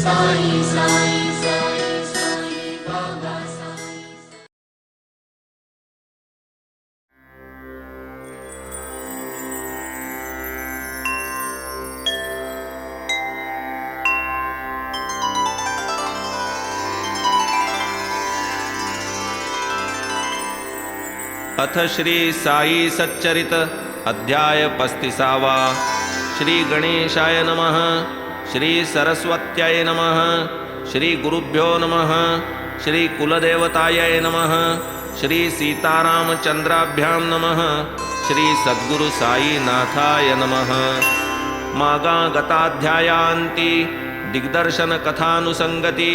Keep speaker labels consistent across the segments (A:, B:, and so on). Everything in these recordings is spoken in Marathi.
A: साई साई साई साई बाबा साई।
B: अथ श्री साई सच्चरित अध्याय 35। श्री गणेशाय नमः। श्री सरस्वत्याय नमः। श्री गुरुभ्यो नमः। श्री कुलदेवताय नमः। श्री सीतारामचंद्राभ्यां नमः। श्री सद्गुरु साई नाथाय नमः। मागा गताध्यायांती दिग्दर्शन कथानुसंगती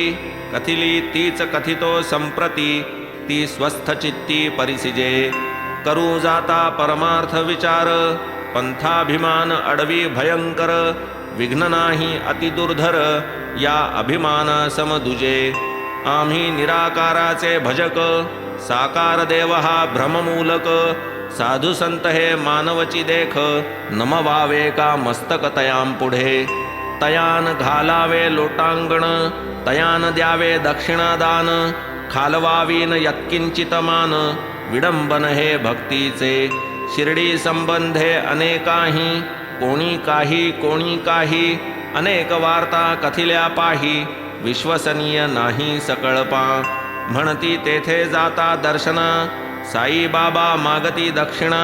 B: कथिली तीच कथितो संप्रती ती स्वस्थचित्ती परिसिजे करू जाता परमार्थ विचार पंथाभिमान अडवी भयंकर विघ्न नाही अतिदुर्धर या अभिमान समदुजे आम्ही निराकाराचे भजक साकार देव हा भ्रममूलक साधु संत हे मानवची देख नमवावे का मस्तक तयां पुढे तयान घालावे लोटांगण तयान द्यावे दक्षिणादान खालवावीन यत्किंचितमान विडंबन हे भक्तीचे शिर्डी संबंधे अनेकाही कोणी काही अनेक वार्ता कथिल्या पाही विश्वसनीय नाही सकळपा म्हणती तेथे जाता दर्शना साई बाबा मागती दक्षिणा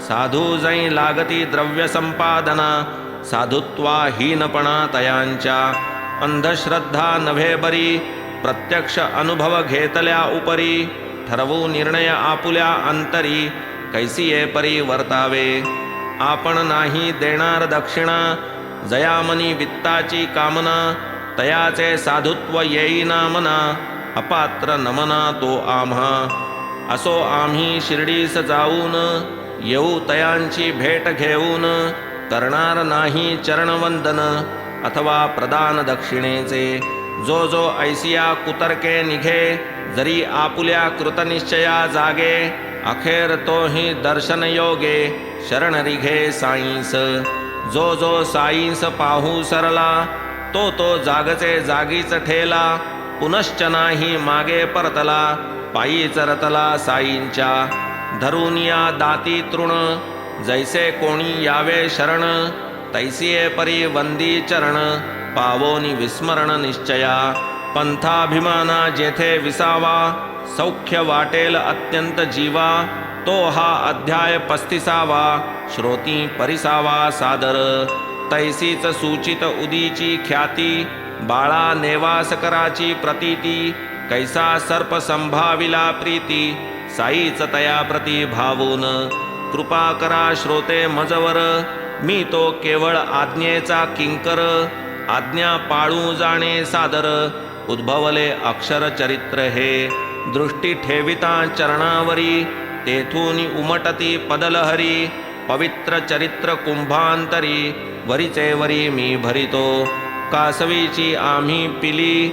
B: साधू जै लागती द्रव्य संपादना साधुत्वा हीनपणा तयांच्या अंधश्रद्धा नव्हे बरी प्रत्यक्ष अनुभव घेतल्या उपरी ठरवू निर्णय आपुल्या अंतरी कैसिये परी वर्तावे आपण नाही देणार दक्षिणा जयामनी वित्ताची कामना तयाचे साधुत्व येईना मना अपात्र नमना तो आम्हा असो आम्ही शिर्डीस जाऊन येऊ तयांची भेट घेऊन करणार नाही चरणवंदन अथवा प्रदान दक्षिणेचे जो जो ऐसिया कुतर्के निघे जरी आपुल्या कृतनिश्चया जागे अखेर तोही दर्शन योगे शरण रिघे साईंस जो जो साईंस पाहू सरला तो तो जागचे जागीच ठेला पुनश्च नाही मागे परतला पायीच रतला साईंच्या धरुनिया दाती तृण जैसे कोणी यावे शरण तैसिये परी वंदी चरण पावोनी विस्मरण निश्चया पंथाभिमाना जेथे विसावा सौख्य वाटेल अत्यंत जीवा तो हा अध्याय 35वा श्रोती परिसावा सादर तैसीच सूचित उदीची ख्याती बाळा नेवास कराची प्रतीती कैसा सर्प संभाविला प्रीती साईच तया प्रती भावून कृपा करा श्रोते मजवर मी तो केवळ आज्ञेचा किंकर आज्ञा पाळू जाणे सादर उद्भवले अक्षर चरित्र हे दृष्टी ठेविता चरणावरी तेथून उमटती पदलहरी पवित्र चरित्र कुंभांतरी वरीचे वरी मी भरितो कासवीची आम्ही पिली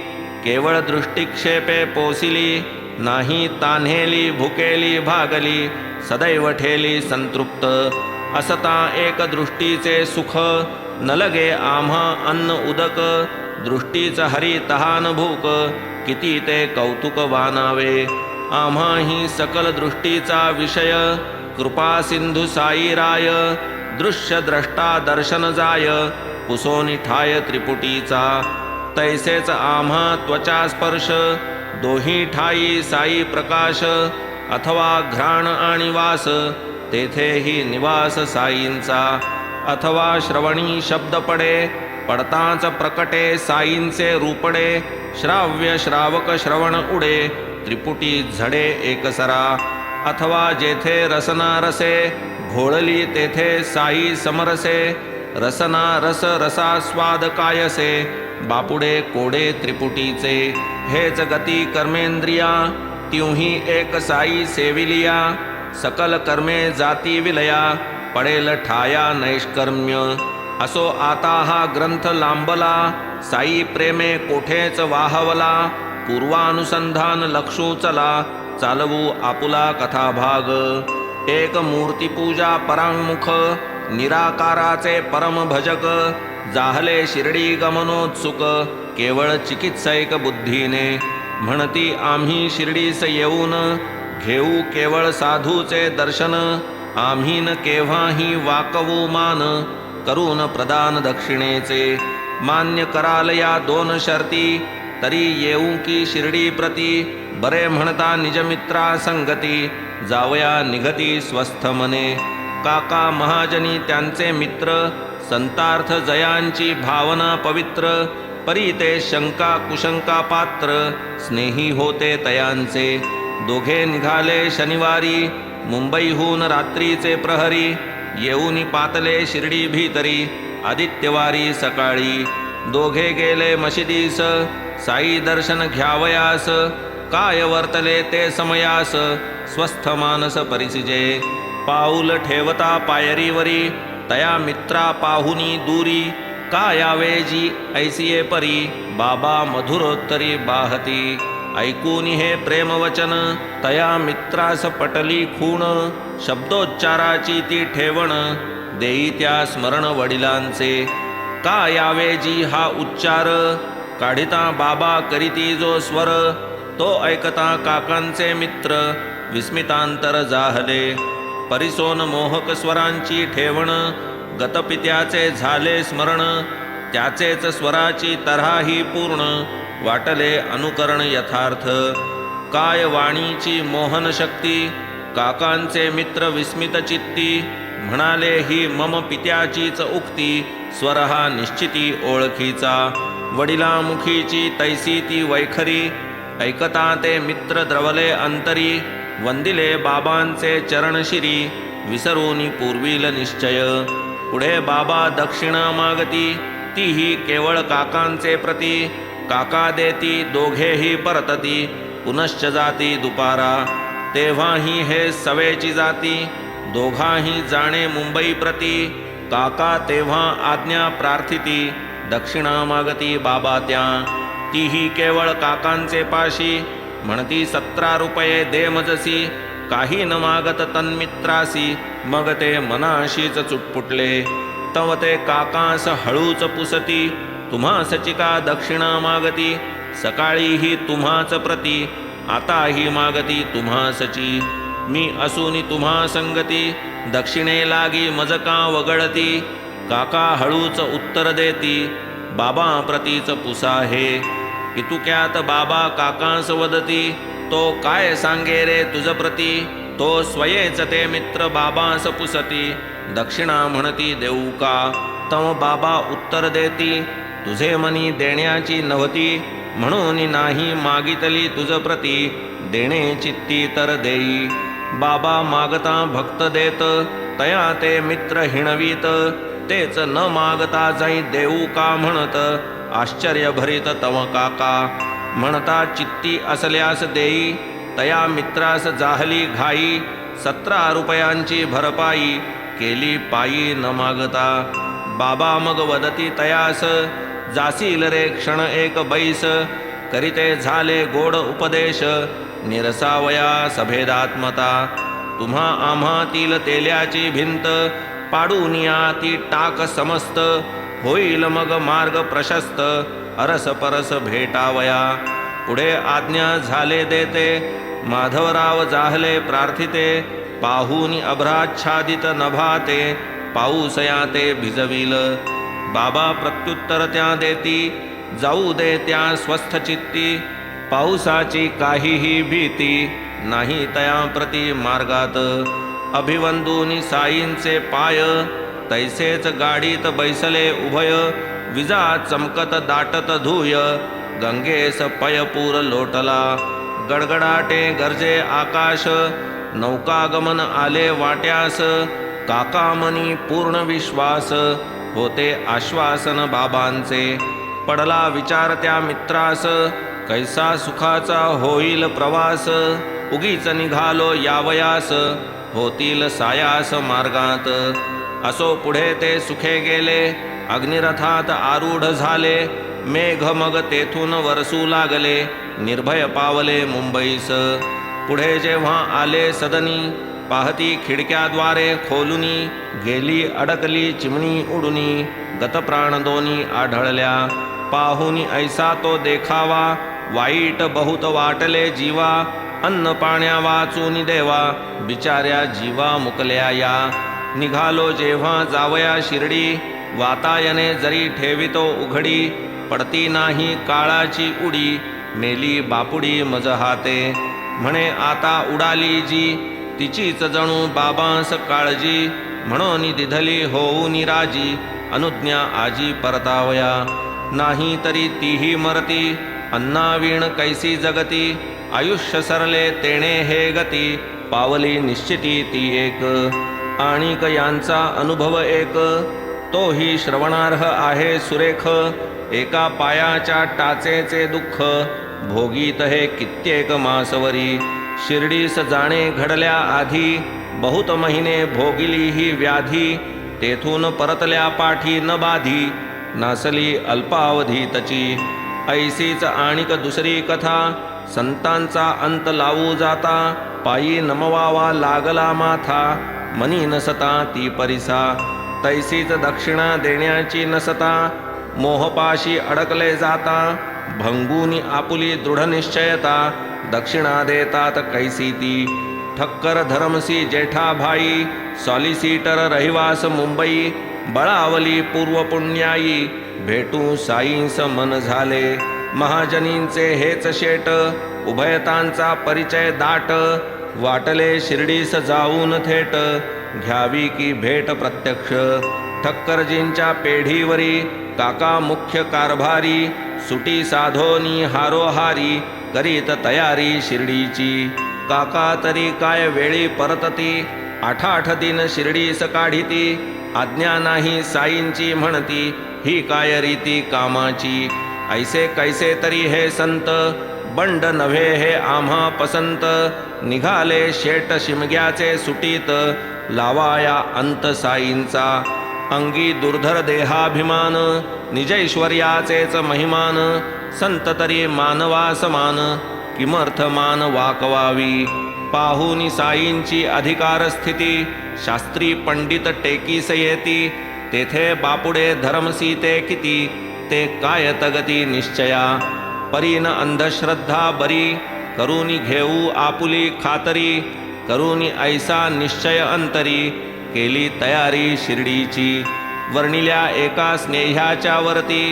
B: केवळ दृष्टिक्षेपे पोसिली नाही तान्हेली भुकेली भागली सदैव ठेली संतृप्त असता एक दृष्टीचे सुख न लगे आम्हा अन्न उदक दृष्टीच हरी तहान भूक किती ते कौतुक वानावे आम्हा ही सकल दृष्टीचा विषय कृपा सिंधू साई राय दृश्य द्रष्टा दर्शन जाय पुसोनी ठाय त्रिपुटीचा तैसेच आम्हा त्वचा स्पर्श दोही ठाई साई प्रकाश अथवा घ्राण आणि वास तेथेही निवास साईंचा अथवा श्रवणी शब्द पडे पडताच प्रकटे साईंचे रूपडे श्राव्य श्रावक श्रवण उडे त्रिपुटी झडे एकसरा अथवा जेथे रसना रसे घोळली तेथे साई समरसे रसना रस रसास्वाद कायसे बापुडे कोडे त्रिपुटीचे हेच गती कर्मेंद्रिया त्यूही एक साई सेविलिया सकल कर्मे जाती विलया पडेल ठाया नैष्कर्म्य असो आता हा ग्रंथ लांबला साई प्रेमे कोठेच वाहवला पूर्वानुसंधान लक्षू चला चालवू आपुला कथाभाग एक मूर्तिपूजा परांमुख निराकाराचे परम भजक जाहले शिर्डी गमनोत्सुक केवळ चिकित्सैक बुद्धीने. म्हणती आम्ही शिर्डीस येऊन घेऊ केवळ साधूचे दर्शन. आम्हीन केव्हाही वाकवू मान करून प्रदान दक्षिणेचे. मान्य कराल या 2 शर्ती तरी येऊ की शिर्डी प्रती. बरे म्हणता निजमित्रा संगती जावया निघती स्वस्थ मने. काका महाजनी त्यांचे मित्र संतार्थ जयांची भावना पवित्र. परी ते शंका कुशंका पात्र स्नेही होते तयांचे. दोघे निघाले शनिवारी मुंबईहून रात्रीचे प्रहरी. येऊनी पातले शिर्डी भीतरी आदित्यवारी सकाळी. दोघे गेले मशिदीस साई दर्शन घ्यावयास. काय वर्तले ते समयास स्वस्थ मानस परिसिजे. पाऊल ठेवता पायरीवरी तया मित्रा पाहुनी दूरी. काय यावेजी ऐसिये परी बाबा मधुरोत्तरी बाहती. ऐकून हे प्रेमवचन तया मित्रास पटली खूण. शब्दोच्चाराची ती ठेवण देई त्या स्मरण वडिलांचे. का यावेजी हा उच्चार काढिता बाबा करीती जो स्वर. तो ऐकता काकांचे मित्र विस्मितांतर जाहले. परिसोन मोहक स्वरांची ठेवण गतपित्याचे झाले स्मरण. त्याचेच स्वराची तऱ्हाही पूर्ण वाटले अनुकरण यथार्थ. काय वाणीची मोहन शक्ती काकांचे मित्र विस्मित चित्ती. म्हणाले ही मम पित्याचीच उक्ती स्वर हा निश्चिती ओळखीचा. वडिलामुखीची तैसी ती वैखरी ऐकता ते मित्र द्रवले अंतरी. वंदिले बाबांचे चरणशिरी विसरूनी पूर्वील निश्चय. पुढे बाबा दक्षिणा मागती तीही केवळ काकांचे प्रती. काका देती दोघेही परतती पुनश्च जाती दुपारा. तेव्हाही हे सवेची जाती दोघाही जाणे मुंबई प्रती. काका तेव्हा आज्ञा प्रार्थिती दक्षिणा मागती बाबा त्या. तीही केवळ काकांचे पाशी म्हणती 17 रुपये दे मजसी. काही न मागत तन्मित्रासी मग ते मनाशीच चुटपुटले. तव ते काकास हळूच पुसती तुम्हासची का दक्षिणा मागती. सकाळीही तुम्हाच प्रती आताही मागती तुम्हासची. मी असूनी तुम्हा संगती दक्षिणे लागी मज का वगळती. काका हळूच उत्तर देती बाबा प्रतीच पुसा हे. इतुक्यात बाबा काकांस वदती तो काय सांगे रे तुझ प्रती. तो स्वयेच ते मित्र बाबांस पुसती दक्षिणा म्हणती देऊ का. तव बाबा उत्तर देती तुझे मनी देण्याची नव्हती. म्हणून नाही मागितली तुझ प्रती देणे चित्ती तर देई. बाबा मागता भक्त देत तया ते मित्र हिणवीत. तेच न मागता जाई देऊ का म्हणत आश्चर्य भरित तव काका. म्हणता चित्ती असल्यास देई तया मित्रास जाहली घाई. 17 रुपयांची भरपाई केली पायी न मागता. बाबा मग वदती तयास जासील रे क्षण एक बैस. करीते झाले गोड उपदेश निरसावया सभेदात्मता. तुम्हा आम्हातील तेल्याची भिंत पाडूनिया ती टाक समस्त. होईल मग मार्ग प्रशस्त अरस परस भेटावया. पुढे आज्ञा झाले देते माधवराव जाहले प्रार्थिते. पाहुनी अभ्राच्छादित नभाते पाऊसया ते भिजविल. बाबा प्रत्युत्तर त्या देती जाऊ दे त्या स्वस्थ चित्ती. पाऊसाची काहीही भीती नाही तया प्रति मार्गात. अभिवंदूनी साईंचे पाय तैसेच गाडीत बैसले उभय. विजा चमकत दाटत धूय गंगेस पयपूर लोटला. गडगडाटे गरजे आकाश नौकागमन आले वाट्यास. काकामनी पूर्ण विश्वास होते आश्वासन बाबांचे. पडला विचार त्या मित्रास कैसा सुखाचा होईल प्रवास. उगीच निघालो यावयास होतील सायास मार्गात. असो पुढे ते सुखे गेले अग्निरथात आरूढ झाले. मेघ मग तेथून वरसू लागले निर्भय पावले मुंबईस. पुढे जेव्हा आले सदनी पाहती खिडक्याद्वारे खोलुनी. गेली अडकली चिमणी उडुनी गतप्राण दोन्ही आढळल्या. पाहुनी ऐसा तो देखावा, वाईट बहुत वाटले जीवा. अन्न पाण्या वाचून देवा, बिचाऱ्या जीवा मुकल्या या. निघालो जेव्हा जावया शिर्डी, वातायने जरी ठेवितो उघडी. पडती नाही काळाची उडी, मेली बापुडी मज हाते. म्हणे आता उडाली जी, तिचीच जणू बाबांस काळजी. म्हणून दिधली होऊन राजी, अनुज्ञा आजी परतावया. नाही तरी तीही मरती, अन्नावीण कैसी जगती. आयुष्य सरले तेणे हे गती, पावली निश्चिती ती एक. आणिक यांचा अनुभव एक, तोही श्रवणार्ह आहे सुरेख. एका पायाच्या टाचेचे दुःख, भोगीत हे कित्येक मासवरी. शिर्डीस जाणे घडल्या आधी, बहुत महिने भोगिली ही व्याधी. तेथून परतल्या पाठी न बाधी, नासली अल्पावधी तची. ऐसीच आणिक दुसरी कथा, संतांचा अंत लावू जाता. पायी नमवावा लागला माथा, मनी नसता ती परिसा. तैसीच दक्षिणा देण्याची नसता, मोहपाशी अडकले जाता. भंगूनी आपुली दृढ निश्चयता, दक्षिणा देतात कैसी ती. ठक्कर धरमसी जेठा भाई, सॉलिसिटर रहिवास मुंबई. बळावली पूर्व पुण्याई, भेटू साईंस मन झाले. महाजनींचे हेच शेट, उभयतांचा परिचय दाट. वाटले शिर्डीस जाऊन थेट, घ्यावी की भेट प्रत्यक्ष. ठक्करजींच्या पेढीवरी, काका मुख्य कारभारी. सुटी साधोनी हारोहारी, करीत तयारी शिर्डीची. काका तरी काय वेळी परतती, 8 दिन शिर्डीस काढिती. आज्ञा नाही साईंची म्हणती, ही काय रीती कामाची. ऐसे कैसे तरी हे संत, बंड नव्हे हे आम्हा पसंत. निघाले शेट शिमग्याचे सुटीत, लावाया अंत साईंचा. अंगी दुर्धर देहाभिमान, निजैश्वर्याचेच महिमान. संत तरी मानवा समान, किमर्थ मान वाकवावी. पाहुनी साईंची अधिकार स्थिती, शास्त्री पंडित टेकीस येती. तेथे बापुडे धर्मसीते किती, ते काय तगती निश्चया. परीन अंधश्रद्धा बरी, करूनी घेऊ आपुली खातरी. करूनी ऐसा निश्चय अंतरी, केली तयारी शिर्डीची. वर्णिल्या एका स्नेह्याच्या वरती,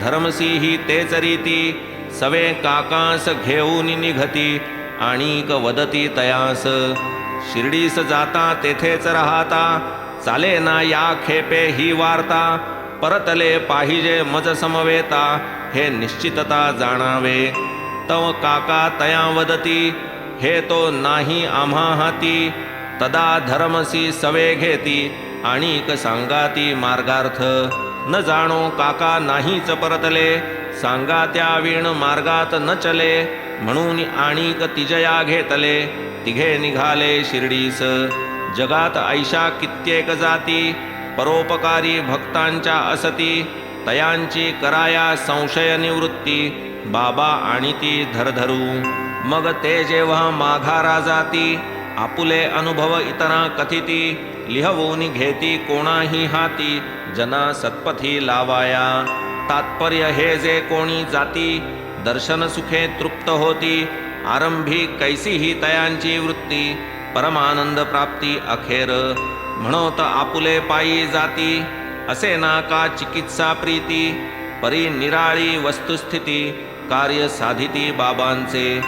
B: धर्मसी ही तेच रीती. सवे काकास घेऊन निघती, आणिक वदती तयास. शिर्डीस जाता तेथेच राहता, चाले ना या खेपे ही वार्ता. परतले पाहिजे मज समवेता, हे निश्चितता जाणावे. तव काका तया वदती, हे तो नाही आम्हा हाती. तदा धर्मसी सवे घेती, आणिक सांगाती मार्गार्थ. न जाणो काका नाहीच परतले, सांगा त्या वीण मार्गात न चले. म्हणून आणिक तिजया घेतले, तिघे निघाले शिर्डीस. जगात ऐशा कित्येक जाती, परोपकारी भक्तांच्या असती. तयांची कराया संशय निवृत्ती, बाबा आणिती धरधरू. मग ते जेव्हा माघारा जाती, आपुले अनुभव इतरा कथिती. लिहवून घेती कोणाही हाती, जना सत्पथी लावाया. तात्पर्य हे जे कोणी जाती, दर्शन सुखे तृप्त होती. आरंभी कैसी ही तयांची वृत्ती, परमानंद प्राप्ती अखेर. म्हणोत आपुले पायी जाती, असे ना का चिकित्सा प्रीती. परी निराळी वस्तुस्थिती, कार्य साधिती बाबांचे.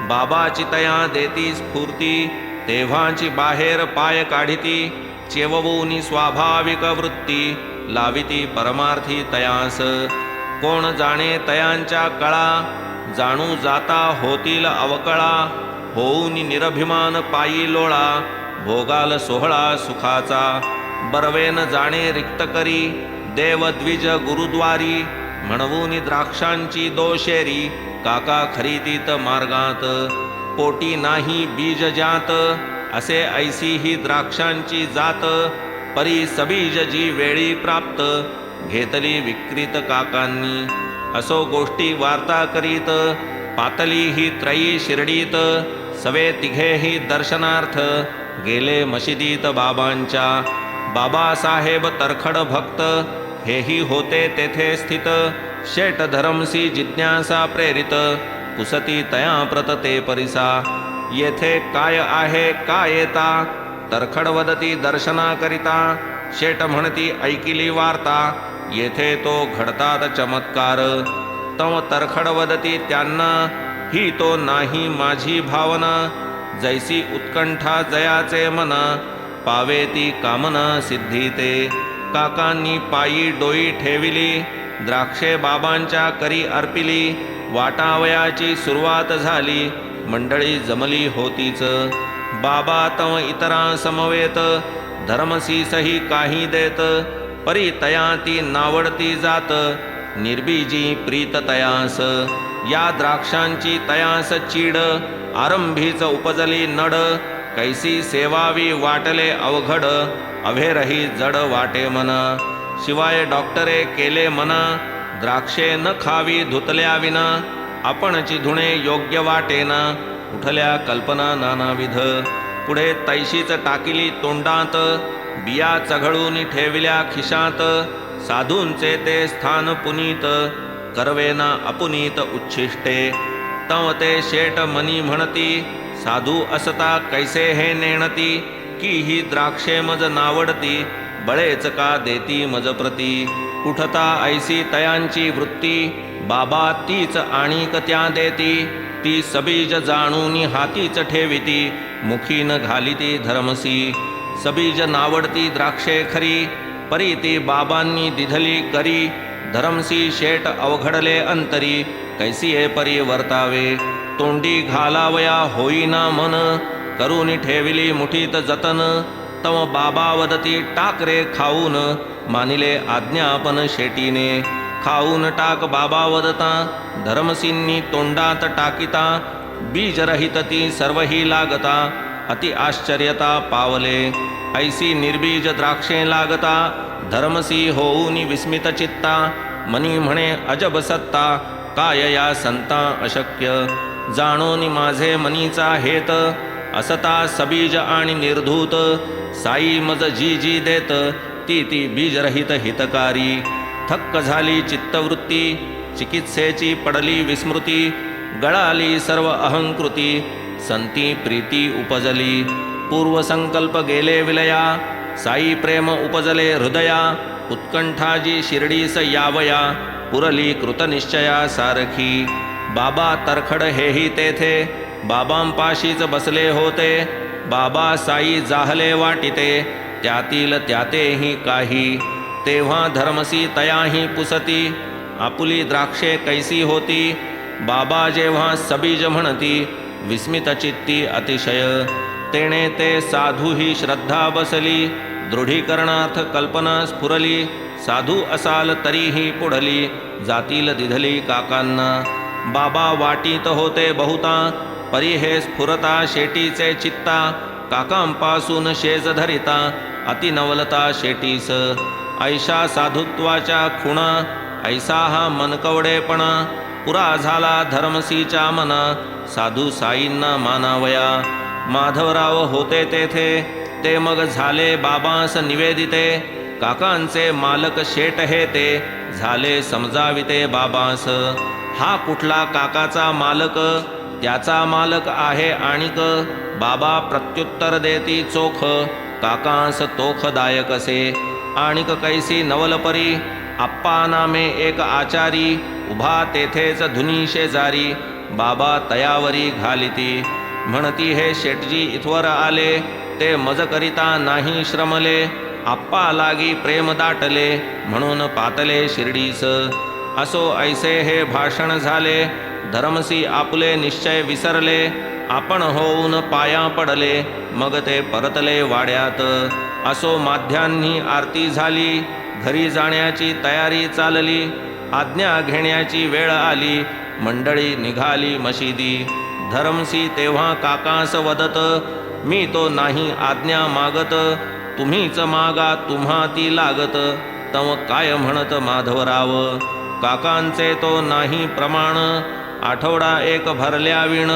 B: बाबाची तया देती स्फूर्ती, तेव्हाची बाहेर पाय काढिती. चेववूनी स्वाभाविक वृत्ती, लाविती परमार्थी तयास. कोण जाणे तयांच्या कळा, जाणू जाता होतील अवकळा. होऊन निरभिमान पायी लोळा, भोगाल सोहळा सुखाचा. बरवेन जाणे रिक्त करी, देव द्विज गुरुद्वारी. म्हणवून द्राक्षांची दोशेरी, काका खरीदीत मार्गात. पोटी नाही बीज जात, असे ऐसी ही द्राक्षांची जात. परी सबीज जी वेळी प्राप्त, घेतली विक्रीत काकांनी. असो गोष्टी वार्ता करीत, पातली ही त्रयी शिर्डीत. सवे तिघेही दर्शनार्थ, गेले मशिदीत बाबांच्या. बाबासाहेब तरखड भक्त, हेही होते तेथे स्थित, शेट धरमसी जिज्ञासा प्रेरित, पुसती तया प्रतते परिसा. येथे काय आहे काय येता, तरखड वदती दर्शना करिता. शेट म्हणती ऐकिली वार्ता, येथे तो घडतात चमत्कार. तव तरखड वदती त्यांना, ही तो नाही माझी भावना. जैसी उत्कंठा जयाचे मन, पावे ती कामना सिद्धी ते. काकांनी पायी डोई ठेविली, द्राक्षे बाबांच्या करी अर्पिली. वाटावयाची सुरुवात झाली, मंडळी जमली होतीच. बाबा तव इतरां समवेत, धर्मसीसही काही देत. परी तया ती नावडती जात, निर्बीजी प्रीत तयास. या द्राक्षांची तयास चीड, आरंभीच उपजली नड. कैसी सेवावी वाटले अवघड, अभेरही जड वाटे मन. शिवाय डॉक्टरे केले मना, द्राक्षे न खावी धुतल्या विना. आपणची धुणे योग्य वाटेना, उठल्या कल्पना नानाविध. पुढे तैशीच टाकिली तोंडात, बिया चघळून ठेविल्या खिशात. साधूंचे ते स्थान पुनीत, करवेना अपुनीत उच्छिष्टे. तव ते शेट मनी म्हणती, साधू असता कैसे हे नेणती. की ही द्राक्षे मज नावडती, बळेच का देती मज प्रती. उठता ऐसी तयांची वृत्ती, बाबा तीच आणिक त्या देती. ती सबीज जाणून हातीच ठेविती, मुखी न घालिती धर्मसी. सबीज नावडती द्राक्षे खरी, परी ती बाबांनी दिधली करी. धरमसी शेट अवघडले अंतरी, कैसी हे परी वर्तावे. तोंडी घालावया होईना मन, करून ठेविली मुठीत जतन. तव बाबा वदती टाक रे खाऊन, मानिले आज्ञापन शेटीने. खाऊन टाक बाबा वदता, धर्मसींनी तोंडात टाकिता. बीज रहित ती सर्वही लागता, अति आश्चर्यता पावले. ऐसी निर्बीज द्राक्षे लागता, धर्मसी होऊनी विस्मित चित्ता. मनी म्हणे अजब सत्ता, काय या संता अशक्य. जाणोनी माझे मनीचा हेत, असता सबीज आणि निर्धूत. साई मज जी जी देत, ती ती बीजरहित हितकारी. थक्क झाली चित्तवृत्ती, चिकित्सेची पडली विस्मृती. गळाली सर्व अहंकृती, संती प्रीती उपजली. पूर्वसंकल्प गेले विलया, साई प्रेम उपजले हृदया. उत्कंठाजी शिर्डीस यावया, पुरली कृतनिश्चया सारखी. बाबा तरखड हेही तेथे, बाबांपाशीच बसले होते. बाबा साई जाहले वाटिते, त्यातील त्यातेही काही. तेव्हा धर्मसी तयाही पुसती, आपुली द्राक्षे कैसी होती. बाबा जेव्हा सबीज म्हणती, विस्मित चित्ती अतिशय. तेणे ते साधू ही श्रद्धा बसली, दृढीकरणार्थ कल्पना स्फुरली. साधू असाल तरीही पुढली, जातील दिधली काकांना. बाबा वाटीत होते बहुता, परी हे स्फुरता शेटीचे चित्ता. काकांपासून शेज धरिता, अतिनवलता शेटीस. ऐशा साधुत्वाच्या खुणा, ऐसा हा मनकवडेपणा. पुरा झाला धर्मसीच्या मना, साधू साईंना मानावया. माधवराव होते तेथे, ते मग झाले बाबांस निवेदिते. काकांचे मालक शेट हे ते, झाले समजाविते बाबांस. हा कुठला काकाचा मालक, त्याचा मालक आहे आणिक. बाबा प्रत्युत्तर देती चोख, काकांस तोखदायक असे. आणिक कैसी नवलपरी, आप्पा नामे एक आचारी. उभा तेथेच धुनी शेजारी, बाबा तयावरी घालिती. म्हणती हे शेटजी इथवर आले, ते मज करिता नाही श्रमले. आप्पा लागी प्रेम दाटले, म्हणून पातले शिर्डीस. असो ऐसे हे भाषण झाले, धर्मसी आपले निश्चय विसरले. आपण होऊन पाया पडले, मग ते परतले वाड्यात. असो माध्यांनी आरती झाली, घरी जाण्याची तयारी चालली. आज्ञा घेण्याची वेळ आली, मंडळी निघाली मशिदी. धर्मसी तेव्हा काकास वदत, मी तो नाही आज्ञा मागत. तुम्हीच मागा तुम्हा ती लागत. तव काय म्हणत माधवराव, काकांचे तो नाही प्रमाण. आठवडा एक भरल्या विण,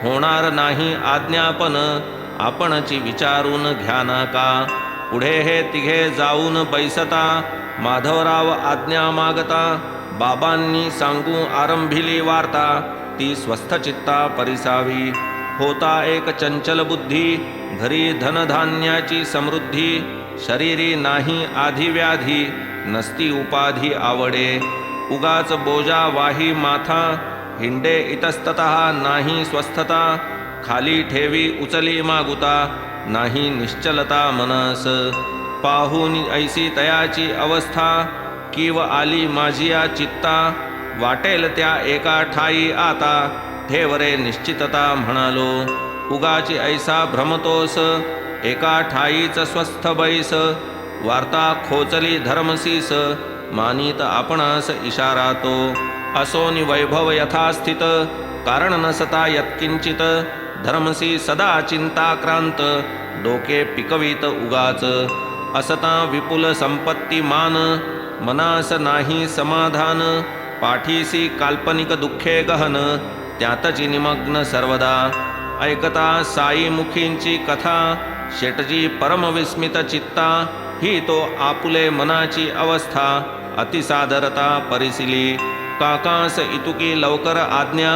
B: होणार नाही आज्ञापन. आपणची विचारून घ्या ना का. पुढे हे तिघे जाऊन बैसता, माधवराव आज्ञा मागता बाबांनी सांगू आरंभिली वार्ता ती स्वस्थ चित्ता परिसावी. होता एक चंचल बुद्धी घरी धनधान्याची समृद्धी. शरीरी नाही आधी व्याधी नसती उपाधी आवडे. उगाच बोजा वाही माथा हिंडे इतस्ततः नाही स्वस्थता. खाली ठेवी उचली मागुता नाही निश्चलता मनस. पाहून ऐसी तयाची अवस्था कीव आली माझिया चित्ता. वाटेल त्या एका ठाई आता ठेवरे निश्चितता म्हणालो. उगाची ऐसा भ्रमतोस एका ठाईच स्वस्थ बैस. वार्ता खोचली धर्मसीस मानित आपणास इशारा तो. असोनी वैभव यथास्थित कारण नसता यत्किंचित. धर्मसी सदा चिंताक्रांत डोके पिकवित उगाच. असता विपुल संपत्ती मान मनास नाही समाधान. पाठीसी काल्पनिक दुःखे गहन त्यातची निमग्न सर्वदा. ऐकता साई मुखींची कथा शेटजी परमविस्मित चित्ता. ही तो आपुले मनाची अवस्था अतिसादरता परिसिली. काकास इतुकी लवकर आज्ञा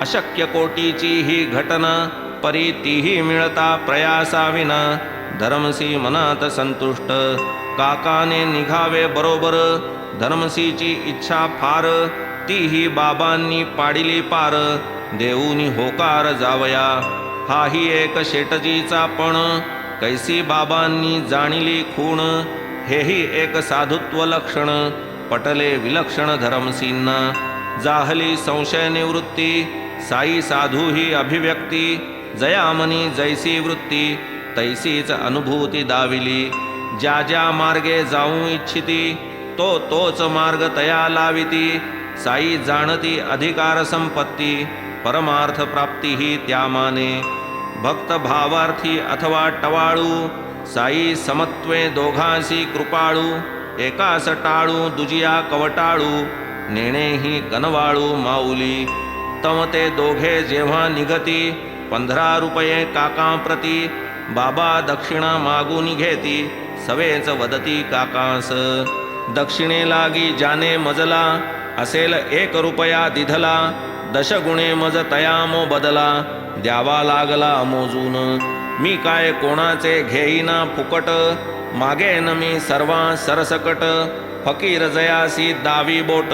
B: अशक्य कोटीची ही घटना. परी तीही मिळता प्रयासाविना धर्मसी मनात संतुष्ट. काकाने निघावे बरोबर धर्मसीची इच्छा फार. तीही बाबांनी पाडिली पार देऊनी होकार जावया. हाही एक शेटजीचा पण कैसी बाबांनी जाणिली खूण. हेही एक साधुत्व लक्षण पटले विलक्षण धर्मसींना. जाहली संशय निवृत्ती साई साधू ही अभिव्यक्ती. जयामनी जैसी वृत्ती तैसीच अनुभूती दाविली. ज्या ज्या मार्गे जाऊ इच्छिती तो तोच मार्ग तया लाविती. साई जाणती अधिकार संपत्ती परमार्थ प्राप्ती ही त्या माने. भक्त भावार्थी अथवा टवाळू साई समत्वे दोघांसी कृपाळू. एकास टाळू दुजिया कवटाळू नेणे ही कनवाळू माऊली. तम ते दोघे जेव्हा निघती 15 रुपये काकांप्रती. बाबा दक्षिणा मागून घेती सवेच वदती काकांस. दक्षिणे लागी जाने मजला असेल 1 रुपया दिधला. दशगुणे मज तयामो बदला द्यावा लागला मोजून. मी काय कोणाचे घेईना फुकट मागेन मी सर्वा सरसकट. फकीर जयासी दावी बोट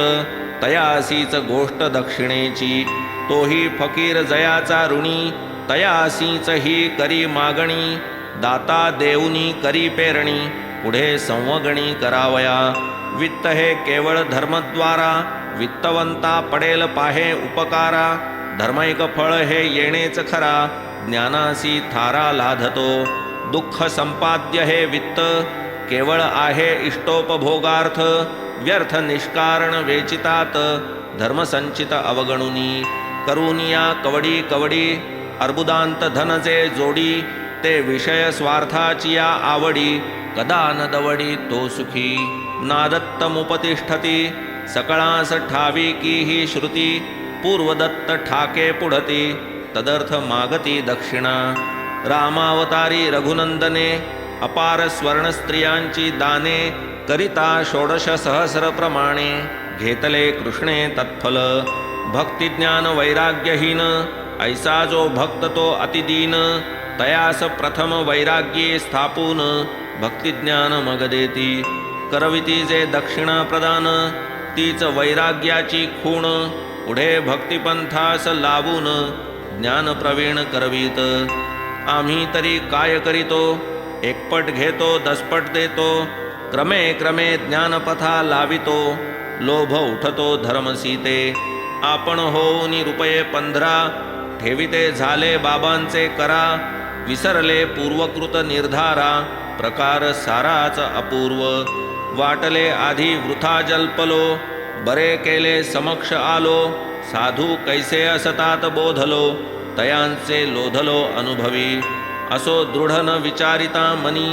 B: तयासीच गोष्ट दक्षिणेची. तोही फकीर जयाचा ऋणी तयासीच ही करी मागणी. दाता देऊनी करी पेरणी पुढे संवगणी करावया. वित्त हे केवळ धर्मद्वारा वित्तवंता पडेल पाहे उपकारा. धर्मैक फळ हे येणेच खरा ज्ञानासी थारा लाधतो. दुःख संपाद्य हे वित्त केवळ आहे इष्टोपभोगार्थ. व्यर्थ निष्कारण वेचितात धर्मसंचित अवगणुनी. करुनिया कवडी कवडी अर्बुदांत धनजे जोडी. ते विषय स्वार्थाची या आवडी कदा न दवडी तो सुखी. नादत्तमुपतिष्ठती सकळास ठावी की ही श्रुती. पूर्वदत्त ठाके पुढती तदर्थ मागती दक्षिणा. रामावतारी रघुनंदने अपार स्वर्ण स्त्रियांची दाने. करिता 16 सहस्र प्रमाणे घेतले कृष्णे तत्फल. भक्तिज्ञान वैराग्यहीन ऐसा जो भक्त तो अतिदीन. तयास प्रथम वैराग्ये स्थापून भक्तिज्ञान मग देती. करविती जे दक्षिणा प्रदान तीच वैराग्याची खूण. पुढे भक्तिपंथास लावून ज्ञान प्रवीण करवीत. आम्ही तरी काय करीतो एकपट घेतो 10 पट देतो. क्रमे क्रमे ज्ञानपथा लावितो. लोभ उठतो धर्मसीते. आपण होऊनी रुपये 15 ठेविते झाले बाबांचे करा. विसरले पूर्वकृत निर्धारा प्रकार साराच अपूर्व. वाटले आधी वृथा जल्पलो बरे केले समक्ष आलो. साधू कैसे असतात बोधलो तयांचे लोधलो अनुभवी. असो दृढ न विचारिता मनी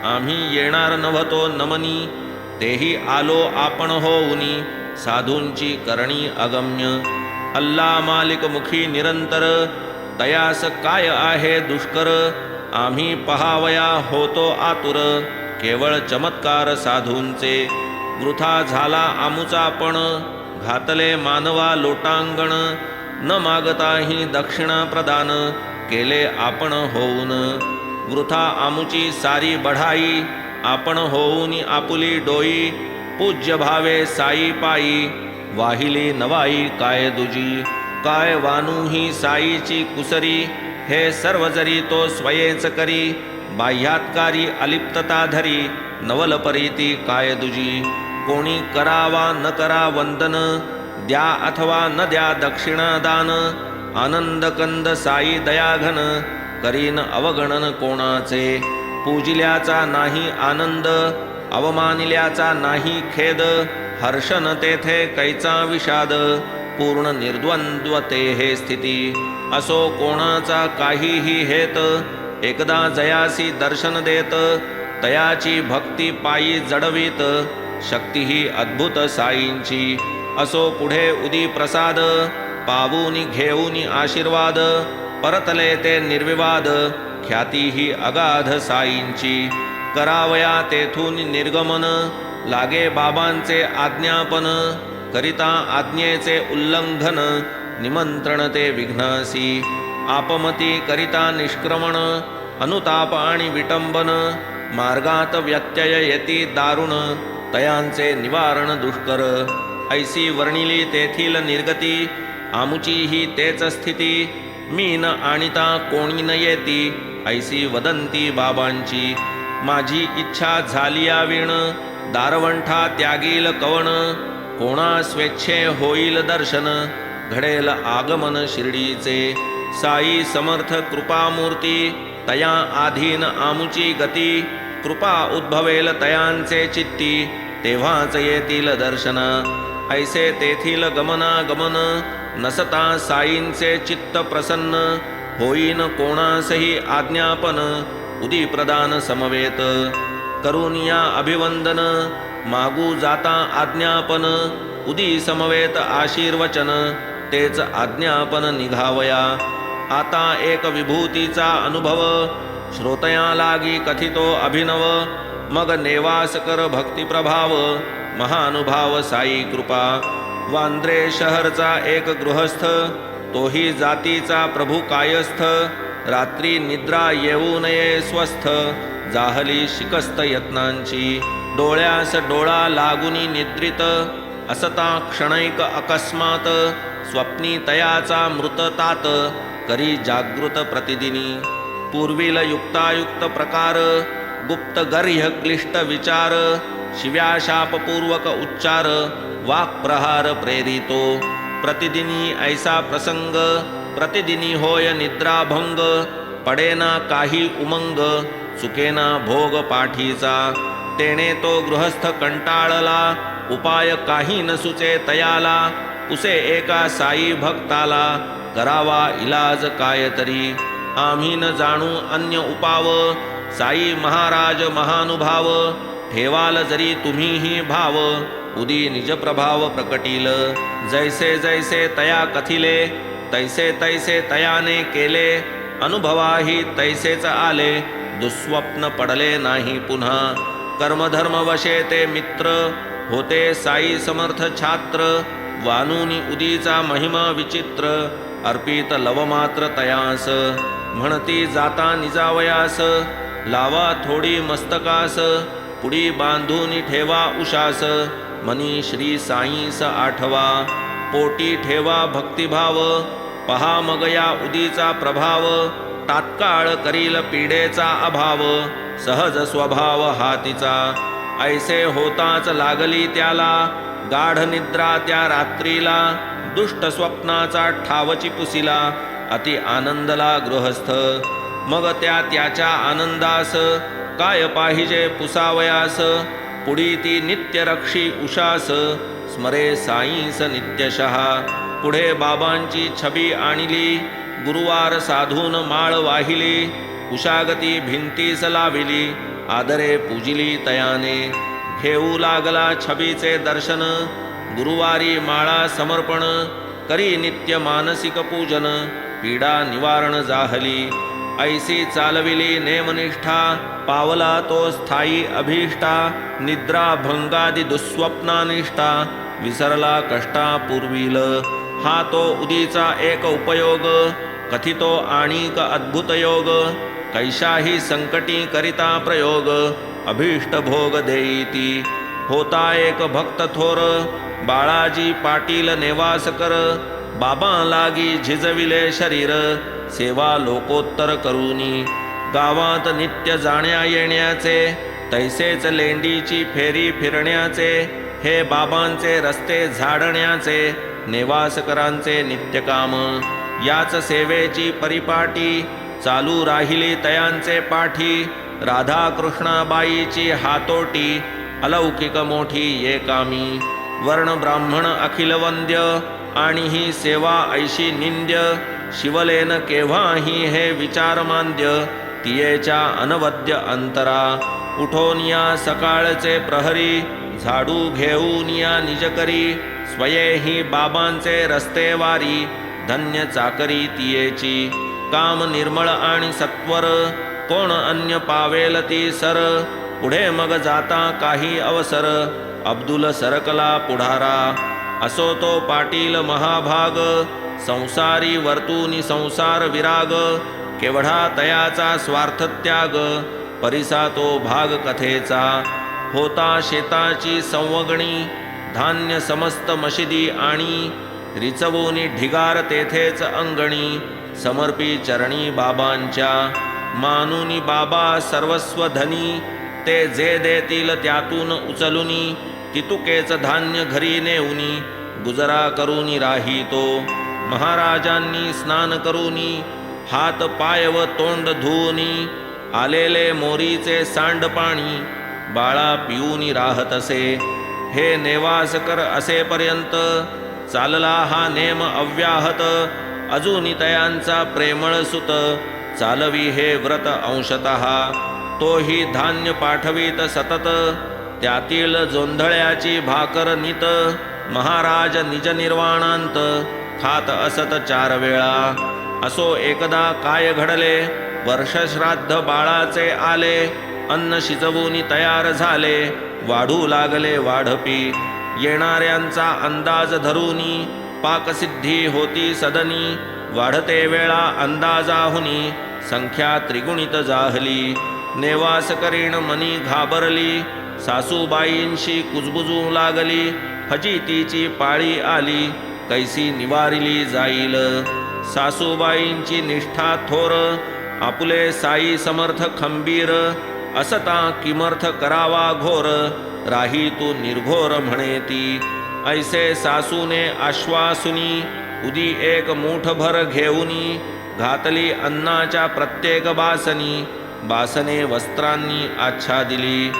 B: आम्ही येणार नव्हतो नमनी. तेही आलो आपण होऊनी साधूंची करणी अगम्य. अल्ला मालिक मुखी निरंतर तयास काय आहे दुष्कर. आम्ही पहावया होतो आतुर केवळ चमत्कार साधूंचे. वृथा झाला आमुचा पण घातले मानवा लोटांगण न मागताही दक्षिणा प्रदान केले आपण होऊन वृथा आमुची सारी बढाई आपण होऊन आपुली डोई पूज्य भावे साई पायी वाहिली नवाई काय दुजी काय वानू ही साईची कुसरी हे सर्व जरी तो स्वयेच करी बाह्यात्कारी अलिप्तता धरी नवल परीती काय दुजी कोणी करावा न करा वंदन द्या अथवा न द्या दक्षिणादान आनंद कंद साई दयाघन करीन अवगणन कोणाचे पूजिल्याचा नाही आनंद अवमानिल्याचा नाही खेद हर्षन तेथे कैचा विषाद पूर्ण निर्द्वंद्वते हे स्थिती असो कोणाचा काहीही हेत एकदा जयासी दर्शन देत तयाची भक्ती पायी जडवीत शक्ती ही अद्भुत साईंची असो पुढे उदी प्रसाद पावूनी घेऊनी आशीर्वाद परतले ते निर्विवाद ख्याती ही अगाध साईंची करावया तेथून निर्गमन लागे बाबांचे आज्ञापन करिता आज्ञेचे उल्लंघन निमंत्रण ते विघ्नासी आपमती करिता निष्क्रमण अनुताप आणि विटंबन मार्गात व्यत्यय येती दारुण तयांचे निवारण दुष्कर ऐसी वर्णिली तेथील निर्गती आमुची ही तेच स्थिती मी न आणिता कोणी न येती ऐसी वदंती बाबांची माझी इच्छा झाली विण दारवंठा त्यागील कवण कोणा स्वेच्छे होईल दर्शन घडेल आगमन शिर्डीचे साई समर्थ कृपामूर्ती तया आधीन आमुची गती कृपा उद्भवेल तयांचे चित्ती तेव्हाच येतील दर्शन ऐसे तेथील गमनागमन नसता साईंचे चित्त प्रसन्न होईन कोणासही आज्ञापन उदी प्रदान समवेत करून या अभिवंदन मागू जाता आज्ञापन उदी समवेत आशीर्वचन तेच आज्ञापन निघावया आता एक विभूतीचा अनुभव श्रोतया लागी कथितो अभिनव मग नेवास कर भक्तिप्रभाव महानुभाव साई कृपा वांद्रे शहरचा एक गृहस्थ तोही जातीचा प्रभू कायस्थ रात्री निद्रा येऊ नये स्वस्थ जाहली शिकस्त यत्नांची डोळ्यास डोळा लागुनी निद्रित असता क्षणैक अकस्मात स्वप्नी तयाचा मृततात करी जागृत प्रतिदिनी पूर्वील युक्तायुक्त प्रकार गुप्त गर्ह्य क्लिष्ट विचार शिव्या शापपूर्वक उच्चार वाक्प्रहार प्रेरितो प्रतिदिनी ऐसा प्रसंग प्रतिदिनी होय निद्राभंग पडेना काही उमंग चुकेना भोग पाठीचा तेने तो गृहस्थ कंटाळला उपाय काही न सुचे तयाला उसे एका साई भक्ताला करावा इलाज काय तरी आम्ही न जाणू अन्य उपाव साई महाराज महानुभाव ठेवाल जरी तुम्हीही भाव उदी निज प्रभाव प्रकटील जैसे जैसे तया कथिले तैसे तैसे तयाने केले अनुभवाही तैसेच आले दुःस्वप्न पडले नाही पुन्हा कर्मधर्म वशे ते मित्र होते साई समर्थ छात्र वानुनी उदीचा महिमा विचित्र अर्पित लवमात्र तयास म्हणती जाता निजावयास लावा थोडी मस्तकास पुडी बांधून ठेवा उशास मनी श्री साईस आठवा पोटी ठेवा भक्तिभाव पहा मग या उदीचा प्रभाव तात्काळ करील पीडेचा अभाव सहज स्वभाव हातीचा ऐसे होताच लागली त्याला गाढ निद्रा त्या रात्रीला दुष्ट स्वप्नाचा ठावची पुसिला अति आनंदला गृहस्थ मग त्याच्या आनंदास काय पाहिजे पुसावयास पुढी ती नित्य रक्षी उषास स्मरे साईस नित्यशः पुढे बाबांची छबी आणली गुरुवार साधून माळ वाहिली उषागती भिंतीस लाविली आदरे पूजिली तयाने घेऊ लागला छबीचे दर्शन गुरुवारी माळा समर्पण करी नित्य मानसिक पूजन पीडा निवारण जाहली ऐसी चालविली नेमनिष्ठा पावला तो स्थायी अभीष्टा, निद्रा भंगादि दुःस्वप्नानिष्टा, विसरला कष्टा पूर्वील. हा तो उदीचा एक उपयोग, कथितो आणिक अद्भुत योग. कैशाही संकटी करिता प्रयोग, अभीष्ट भोग देईती. होता एक भक्त थोर, बाळाजी पाटील नेवासकर. बाबा लागी झिजविले शरीर, सेवा लोकोत्तर करूनी. गावात नित्य जाण्या येण्याचे, तैसेच लेंडीची फेरी फिरण्याचे. हे बाबांचे रस्ते झाडण्याचे, नेवासकरांचे नित्यकाम. याच सेवेची परिपाटी, चालू राहिली तयांचे पाठी. राधा कृष्णाबाईची हातोटी, अलौकिक मोठी ये कामी. वर्ण ब्राह्मण अखिल वंद्य, आणि ही सेवा ऐशी निंद्य. शिवलेन केव्हाही हे विचार मांद्य, तियेच्या अनवद्य अंतरा. उठोनिया सकाळचे प्रहरी, झाडू घेऊनिया निजकरी. स्वयेही बाबांचे रस्ते वारी, धन्य चाकरी तियेची. काम निर्मळ आणि सत्वर, कोण अन्य पावेल ती सर. पुढे मग जाता काही अवसर, अब्दुल सरकला पुढारा. असो तो पाटील महाभाग, संसारी वर्तुनी संसार विराग. केवढा तयाचा स्वार्थ त्याग, परिसा तो भाग कथेचा. होता शेताची संवगणी, धान्य समस्त मशिदी आणि. रिचवूनी ढिगार तेथेच अंगणी, समर्पी चरणी बाबांच्या. मानुनी बाबा सर्वस्व धनी, ते जे देतील त्यातून उचलुनी. तितुकेच धान्य घरी नेऊनी, गुजरा करूनी राही तो. महाराजांनी स्नान करूनी, हात पाय व तोंड धुऊनी. आलेले मोरीचे सांडपाणी, बाळा पिऊनी राहतसे. हे नेवासकर असेपर्यंत, चालला हा नेम अव्याहत. अजूनी तयांचा प्रेमळ सुत, चालवी हे व्रत अंशतः. तोही धान्य पाठवीत सतत, त्यातील जोंधळ्याची भाकर नित. महाराज निज निर्वाणांत, खात असत 4 वेळा. असो एकदा काय घडले, वर्षश्राद्ध बाळाचे आले. अन्न शिजवूनी तयार झाले, वाढू लागले वाढपी. येणाऱ्यांचा अंदाज धरूनी, पाकसिद्धी होती सदनी. वाढते वेळा अंदाजाहुनी, संख्या त्रिगुणित जाहली. नेवासकरीण मनी घाबरली, सासूबाईंशी कुजबुजू लागली. फजितीची पाळी आली, कैसी निवारिली जाईल. सासूबाईंची निष्ठा थोर, आपुले साई समर्थ खंबीर. असता किमर्थ करावा घोर, राही तू निर्घोर म्हणे ती. ऐसे सासूने आश्वासुनी, उदी एक मूठभर घेऊनी. घातली अन्नाच्या प्रत्येक बासनी, बासने वस्त्रांनी आच्छादिली.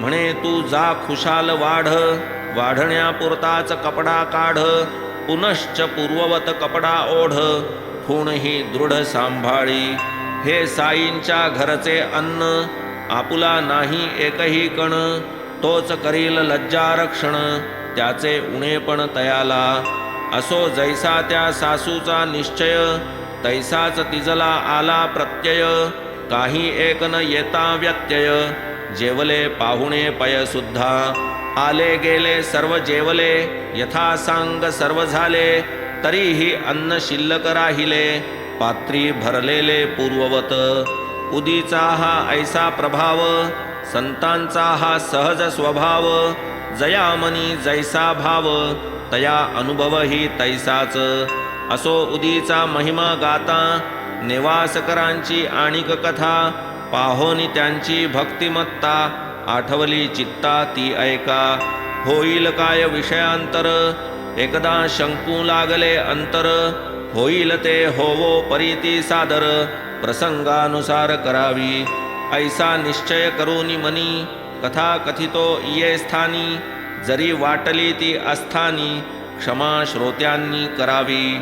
B: म्हणे तू जा खुशाल वाढ, वाढण्यापुरताच कपडा काढ. पुनश्च पूर्ववत कपडा ओढ, खूणही दृढ सांभाळी. हे साईंच्या घरचे अन्न, आपुला नाही एकही कण. तोच करील लज्जारक्षण, त्याचे उणेपण तयाला. असो जैसा त्या सासूचा निश्चय, तैसाच तिजला आला प्रत्यय. काही एक न येता व्यत्यय, जेवले पाहुणे पय सुद्धा. आले गेले सर्व जेवले, यथा सांग सर्व झाले. तरीही अन्न शिल्लक राहिले, पात्री भरलेले पूर्ववत. उदीचा हा ऐसा प्रभाव, संतांचा हा सहज स्वभाव. जयामनी जैसा भाव, तया अनुभवही तैसाच. असो उदीचा महिमा गाता, नेवासकरांची आणिक कथा. पाहोनी त्यांची भक्तिमत्ता, आठवली चित्ता ती ऐका. होईल काय विषयांतर, एकदा शंकू लागले अंतर. होईल ते होवो परीती सादर, प्रसंगानुसार करावी. ऐसा निश्चय करूनी मनी, कथा कथितो ये स्थानी. जरी वाटली ती अस्थानी, क्षमा श्रोत्यांनी करावी.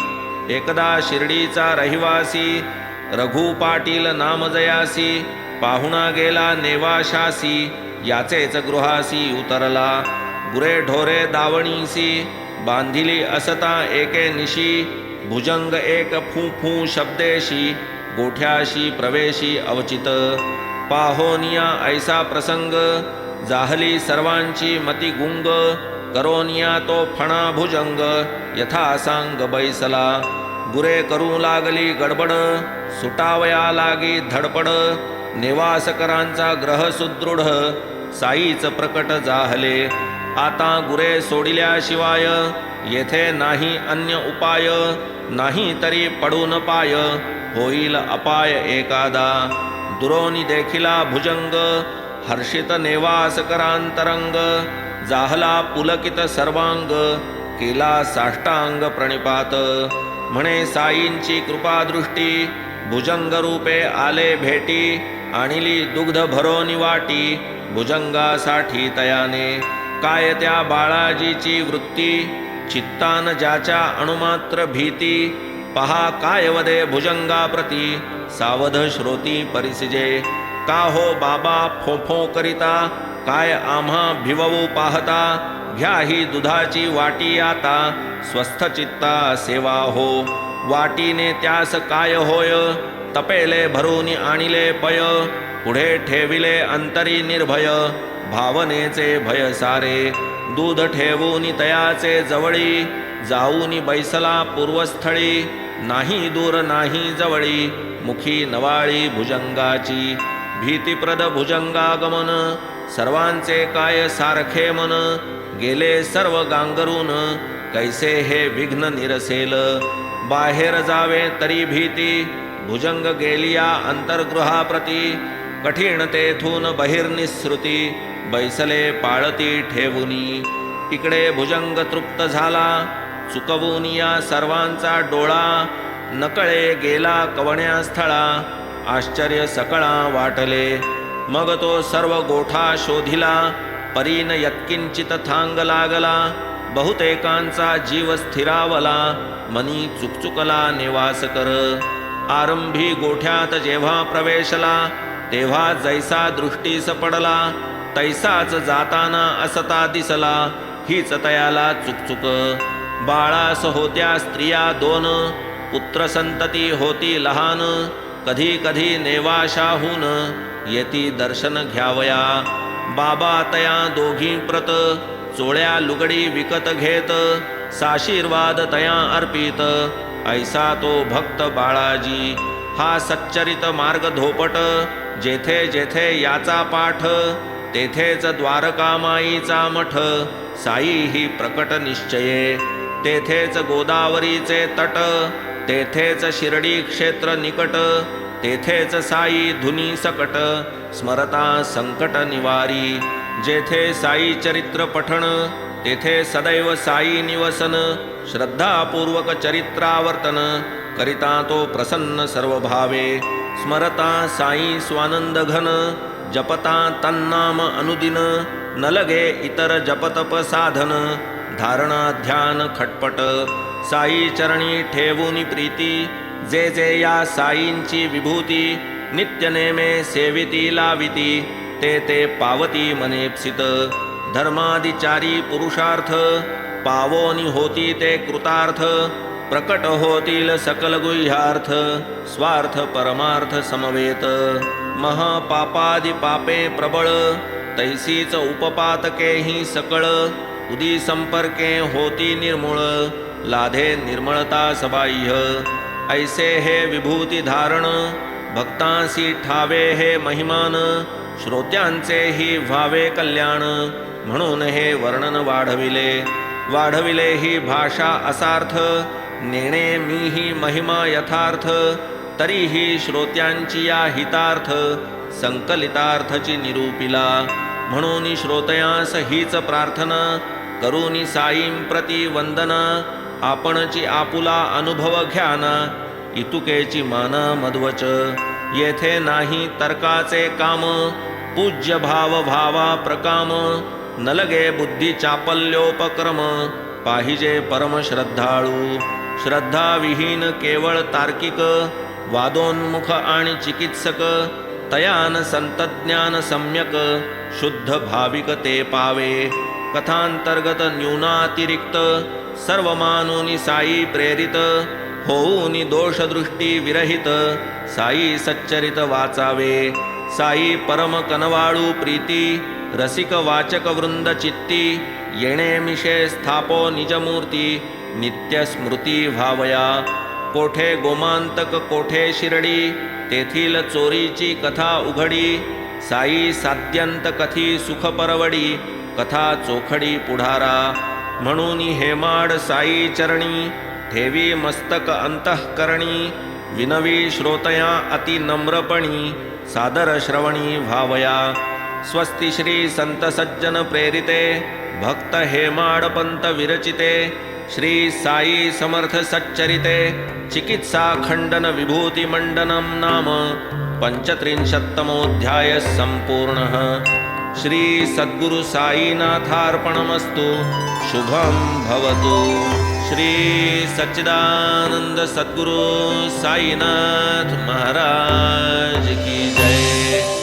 B: एकदा शिर्डीचा रहिवासी, रघु पाटील नाम जयासी. पाहुणा गेला नेवाशासी, याचेच गृहासी उतरला. गुरे ढोरे दावणीसी, बांधिली असता एके निशी. भुजंग एक फू फू शब्देशी, गोठ्याशी प्रवेशी अवचित. पाहोनिया ऐसा प्रसंग जाहली सर्वांची मती गुंग करोनिया तो फणा भुजंग यथा सांग बैसला गुरे करू लागली गडबड सुटावया लागी धडपड निवासकरांचा ग्रह सुदृढ साईच प्रकट जाहले आता गुरे सोडिल्याशिवाय येथे नाही अन्य उपाय नाही तरी पडून पाय होईल अपाय एकादा दुरोनी देखिला भुजंग हर्षित नेवासकरांतरंग जाहला पुलकित सर्वांग केला साष्टांग प्रणिपात म्हणे साईंची कृपादृष्टी भुजंग रूपे आले भेटी आणिली दुग्ध भरोनी वाटी भुजंगासाठी तयाने काय त्या बाळाजीची वृत्ती चित्तान ज्याच्या अणुमात्र भीती पहा काय वदे भुजंगाप्रती सावध श्रोती परिसिजे का हो बाबा फोफो करिता काय आम्हा भिववू पाहता घ्या ही दुधाची वाटी आता स्वस्थ चित्ता सेवा हो वाटीने त्यास काय होय तपेले भरून आणिले पय पुढे ठेविले अंतरी निर्भय भावनेचे भय सारे दूध ठेवून तयाचे जवळी जाऊन बैसला पूर्वस्थळी नाही दूर नाही जवळी मुखी नवाळी भुजंगाची भीतिप्रद भुजंगागमन सर्वांचे काय सारखे मन गेले सर्व गांगरून कैसे हे विघ्न निरसेल बाहेर जावे तरी भीती भुजंग गेलिया अंतर्गृहाप्रती कठीण तेथून बहिर्निसृती बैसले पाळती ठेवुनी इकडे भुजंग तृप्त झाला चुकवून या सर्वांचा डोळा नकळे गेला कवण्या स्थळा आश्चर्य सकळा वाटले मग तो सर्व गोठा शोधिला परीन यत्किंचित थांग लागला बहुतेकांचा जीव स्थिरावला मनी चुकचुकला निवास कर आरंभी गोठ्यात जेव्हा प्रवेशला तेव्हा जैसा दृष्टीस पडला तैसाच जाताना असता दिसला हीच तयाला चुकचुक बाळास होत्या स्त्रिया दोन पुत्र संतती होती लहान कधी कधी नेवाशाहून येती दर्शन घ्यावया बाबा तया दोघी प्रत चोळ्या लुगडी विकत घेत साशीर्वाद तया अर्पित ऐसा तो भक्त बाळाजी हा सच्चरित मार्ग धोपट जेथे जेथे याचा पाठ तेथेच द्वारकामाईचा मठ साई ही प्रकट निश्चये तेथेच गोदावरीचे तट तेथेच शिर्डी क्षेत्र निकट तेथेच साई धुनी सकट स्मरता संकट निवारी जेथे साई चरित्र पठण तेथे सदैव साई निवसन श्रद्धापूर्वक चरित्रावर्तन करिता तो प्रसन्न सर्व भावे स्मरता साई स्वानंद घन जपता तन्नाम अनुदिन न लगे इतर जपतप साधन धारणा ध्यान खटपट साई चरणी ठेवूनी प्रीती जे जे या साईंची विभूती नित्य नेमे सेविती लाविती ते ते पावती मनेप्सित धर्मादिचारी पुरुषार्थ पावोनी होती ते कृतार्थ प्रकट होतील सकल गुह्यार्थ स्वार्थ परमार्थ समवेत महापापादि पापे प्रबळ तैसीच उपपातके ही सकळ उदी संपर्के होती निर्मूळ लाधे निर्मळता सबाह्य ऐसे हे विभूती धारण भक्तांसी ठावे हे महिमान श्रोत्यांचे ही व्हावे कल्याण म्हणून हे वर्णन वाढविले ही भाषा असार्थ नेणे मी ही महिमा यथार्थ तरीही श्रोत्यांची या हितार्थ संकलितार्थची निरूपिला म्हणून श्रोतयास हीच प्रार्थना करूनी साईं प्रति वंदना आपणची आपुला अनुभव घ्याना इतुकेची मान मध्वच येथे नाही तर्काचे काम पूज्य भाव भावा प्रकाम न लगे बुद्धी चापल्योपक्रम पाहिजे परम श्रद्धाळू श्रद्धा विहीन केवळ तार्किक वादोन्मुख आणि चिकित्सक तयान संतज्ञान सम्यक शुद्ध भाविक ते पावे कथांतर्गत न्यूनातिरिक्त सर्व मानूनी साई प्रेरित होऊनी दोषदृष्टी विरहित साई सच्चरित वाचावे साई परम कनवाळू प्रीती रसिक वाचक वृंद चित्ती येणे मिशे स्थापो निजमूर्ती नित्य स्मृती भावया कोठे गोमांतक कोठे शिरडी तेथील चोरीची कथा उघडी साई सात्यंत कथी सुख परवडी कथा चोखडी पुढारा म्हणून हेमाड साई चरणी ठेवी मस्तक अंतःकरणी विनवी श्रोतया अति नम्रपणी सादर श्रवणी भावया स्वस्ति श्री संत सज्जन प्रेरिते भक्त हेमाड पंत विरचिते श्री साई समर्थ सच्चरिते चिकित्सा खंडन विभूति मंडनम नाम पंचत्रिंशत्तमोऽध्याय संपूर्णः श्री सद्गुरु साईनाथार्पणमस्तु शुभं भवतु श्री सच्चिदानंद सद्गुरु साईनाथ महाराज की जय।